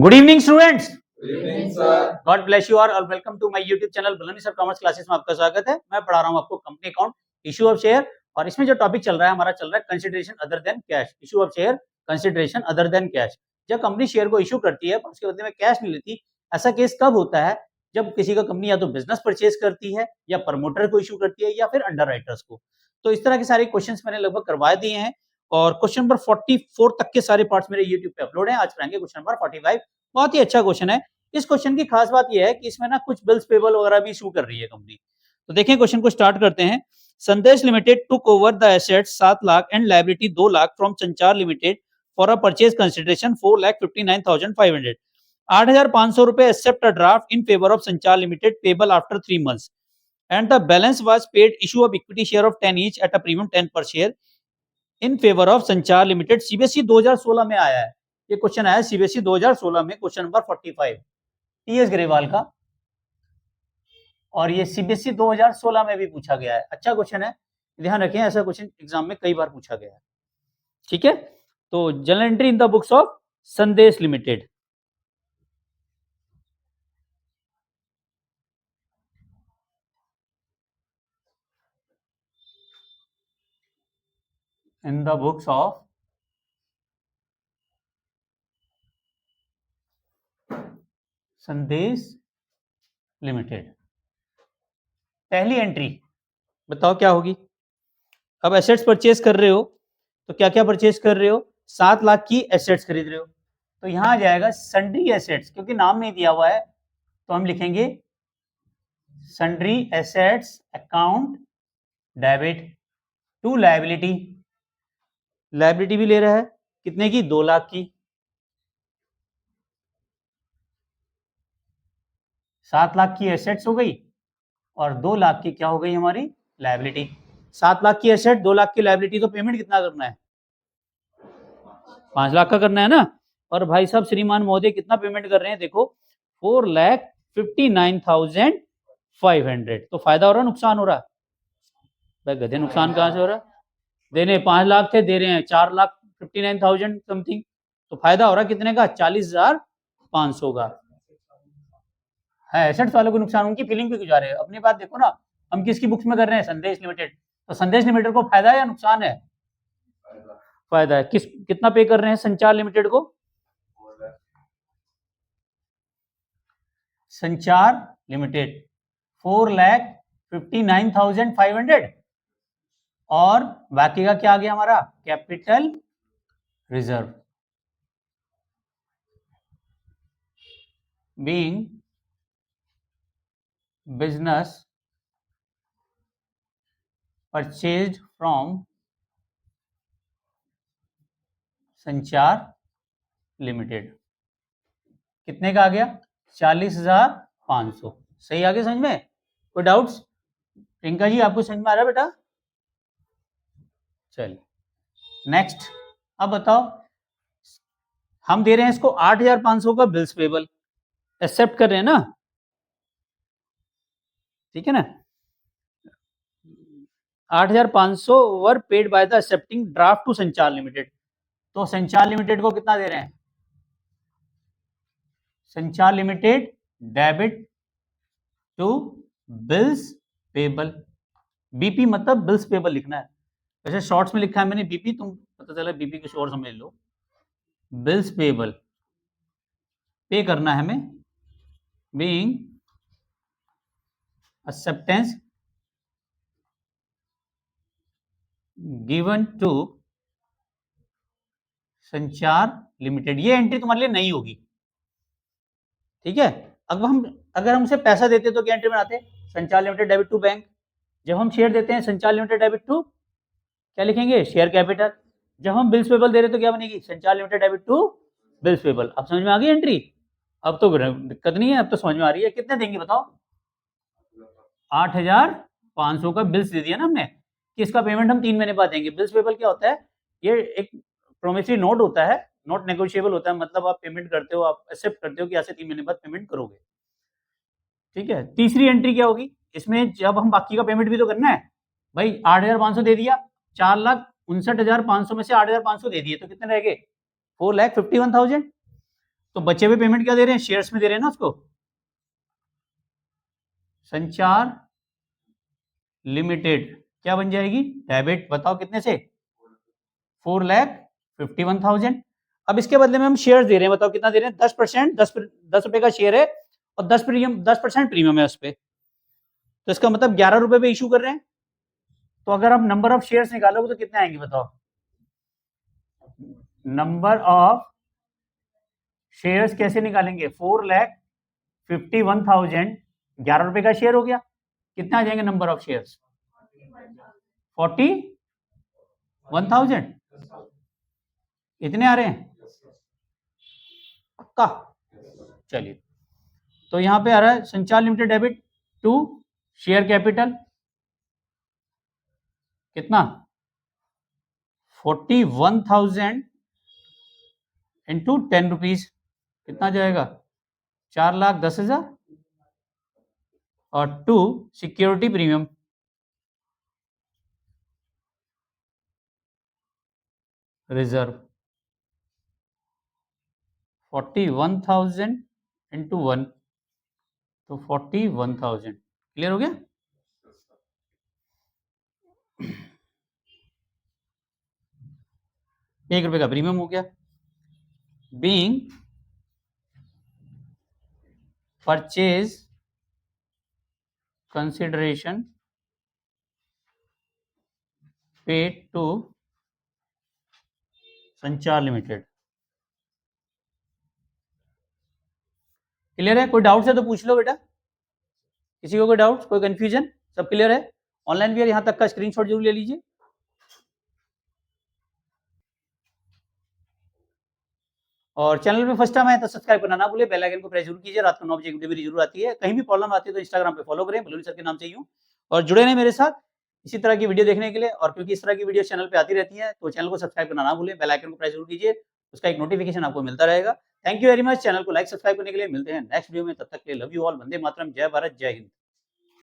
Good evening students, Good evening, sir. God bless you all और welcome to my YouTube channel Balni sir commerce classes में आपका स्वागत है। मैं पढ़ा रहा हूं आपको company account, issue of share, और इसमें जो टॉपिक चल रहा है हमारा चल रहा है consideration other than cash. Issue of share, consideration other than cash. जब कंपनी शेयर को इशू करती है पर उसके बदले में कैश नहीं लेती, ऐसा केस कब होता है? जब किसी का कंपनी या तो बिजनेस परचेज करती है या प्रमोटर को इशू करती है या फिर अंडरराइटर्स को। तो इस तरह के सारे क्वेश्चंस मैंने लगभग करवा दिए हैं और क्वेश्चन नंबर 44 तक के सारे पार्ट्स मेरे YouTube पे अपलोड हैं। आज करेंगे क्वेश्चन नंबर 45। बहुत ही अच्छा क्वेश्चन है। इस क्वेश्चन की खास बात यह है कि इसमें ना कुछ बिल्स पेबल वगैरह भी इशू कर रही है कंपनी। तो देखें क्वेश्चन को स्टार्ट करते हैं। Sandesh Limited took over the assets 7 lakh and liability 2 lakh from Sanchar Limited for a purchase consideration 4,59,500। 8,500 rupees accept a draft in favour of Sanchar Limited payable after 3 months and the balance was paid issue of equity share of 10 each at a premium 10 per share in favour of Sanchar Limited. CBSE 2016 में आया है ये question, आया CBSE 2016 में, question number 45 TS Grewal का, और ये CBSE 2016 में भी पूछा गया है। अच्छा क्वेश्चन है, ध्यान रखें, ऐसा क्वेश्चन एग्जाम में कई बार पूछा गया है। ठीक है, तो journal entry in the books of Sandesh Limited. In the books of Sandesh Limited. पहली एंट्री बताओ क्या होगी? अब एसेट्स परचेज कर रहे हो तो क्या क्या परचेज कर रहे हो? 7 लाख की एसेट्स खरीद रहे हो, तो यहां आ जाएगा सन्ड्री एसेट्स, क्योंकि नाम नहीं दिया हुआ है तो हम लिखेंगे sundry assets account debit to liability. Liability भी ले रहा है, कितने की? 2 लाख की। 7 लाख की एसेट्स हो गई और 2 लाख की क्या हो गई हमारी? लायबिलिटी। 7 लाख की एसेट, 2 लाख की लायबिलिटी, तो पेमेंट कितना करना है? 5 लाख का करना है ना। और भाई साहब श्रीमान महोदय कितना पेमेंट कर रहे हैं? देखो 4,59,500। तो फायदा हो रहा, नुकसान हो रहा? भाई गधे, नुकसान कहां से हो रहा? देने 5 लाख थे, दे रहे हैं 4,59,000 समथिंग, तो फायदा हो रहा कितने का? 40,500 का है। एसेट्स वालों को नुकसान, उनकी फीलिंग पे गुजारे। अपनी बात देखो ना, हम किसकी बुक्स में कर रहे हैं? संदेश लिमिटेड। तो संदेश लिमिटेड को फायदा है या नुकसान है? फायदा है। कितना पे कर रहे हैं संचार लिमिटेड को? संचार लिमिटेड 4,59,500, और बाकी का क्या आ गया हमारा? Capital reserve. Being business purchased from Sanchar limited, कितने का आ गया? 40,500। सही आ गया समझ में? कोई डाउट्स? प्रियंका जी आपको समझ में आ रहा है बेटा? चलिए नेक्स्ट। अब बताओ, हम दे रहे हैं इसको 8,500 का बिल्स पेबल, एक्सेप्ट कर रहे हैं ना? ठीक है ना। 8,500 were paid by the accepting draft to Sanchar limited. तो संचार लिमिटेड को कितना दे रहे हैं? Sanchar limited debit to bills payable. BP मतलब बिल्स पेबल लिखना है, वैसे शॉर्ट्स में लिखा है मैंने बीपी, तुम पता चला बीपी कुछ और समझ लो। बिल्स पेबल पे करना है हमें, being acceptance given to Sanchar limited. ये एंट्री तुम्हारे लिए नहीं होगी, ठीक है। अगर हम उसे पैसा देते तो क्या एंट्री बनाते? संचार लिमिटेड डेबिट टू बैंक। जब हम शेयर देते हैं संचार लिमिटेड डेबिट टू क्या लिखेंगे? Share capital. जब हम बिल्स पेबल दे रहे तो क्या बनेगी? Sanchar limited debit to bills payable. अब समझ में आ गई एंट्री? अब तो दिक्कत नहीं है, अब तो समझ में आ रही है। कितने देंगे बताओ? 8,500 का बिल्स दे दिया ना हमने, कि इसका पेमेंट हम 3 महीने बाद देंगे। बिल्स पेबल क्या होता है? ये एक प्रोमिसरी नोट होता है, नॉट नेगोशिएबल होता है, मतलब आप पेमेंट करते हो, आप एक्सेप्ट करते हो कि ऐसे 3 महीने बाद पेमेंट करोगे। ठीक है। तीसरी एंट्री क्या होगी इसमें? जब हम बाकी का पेमेंट भी तो करना है भाई। 8,500 दे दिया, 4,59,500 में से 8,500 दे दिए तो कितने रह गए? 4,51,000। तो बचे हुए पेमेंट क्या दे रहे हैं, शेयर्स में दे रहे हैं ना उसको। संचार लिमिटेड क्या बन जाएगी, डेबिट। बताओ कितने से, 4,51,000। अब इसके बदले में हम शेयर दे रहे हैं, बताओ कितना दे रहे हैं, 10%, 10 रुपए का शेयर है और 10% प्रीमियम है उस पर, तो इसका मतलब 11 रुपए पे इशू कर रहे हैं। तो अगर आप नंबर ऑफ शेयर्स निकालोगे तो कितने आएंगे बताओ, नंबर ऑफ शेयर्स कैसे निकालेंगे, 4,51,000, 11 रुपए का शेयर हो गया, कितना आ जाएंगे नंबर ऑफ शेयर्स, 41,000। इतने आ रहे हैं पक्का। चलिए, तो यहां पे आ रहा है Sanchar limited debit to share capital कितना, 41,000 इंटू 10 रुपीज, कितना जाएगा, 4,10,000। और to security premium, reserve 41,000 into 1, तो 41,000। क्लियर हो गया। ₹1 का प्रीमियम हो गया। Being purchase consideration paid to Sanchar limited. Clear है, कोई डाउट है तो पूछ लो बेटा, किसी को कोई डाउट, कोई कंफ्यूजन, सब क्लियर है। ऑनलाइन भी यहां तक का स्क्रीनशॉट जरूर ले लीजिए। और चैनल पे फर्स्ट टाइम आए तो सब्सक्राइब करना ना भूले, बेल आइकन को प्रेस जरूर कीजिए। रात को 9 बजे वीडियो मेरी जरूर आती है। कहीं भी प्रॉब्लम आती है तो इंस्टाग्राम पे फॉलो करें, बलूनी सर के नाम से यूं, और जुड़े रहें मेरे साथ इसी तरह की वीडियो देखने के लिए। और क्योंकि इस तरह की वीडियो चैनल पे आती रहती है तो चैनल को सब्सक्राइब करना ना भूलें, बेल आइकन को प्रेस जरूर कीजिए, उसका एक नोटिफिकेशन आपको मिलता रहेगा। Thank you very much, channel को लाइक सब्सक्राइब करने के लिए। मिलते हैं नेक्स्ट वीडियो में, तब तक के लिए love you all, Vande Mataram, जय भारत, जय हिंद।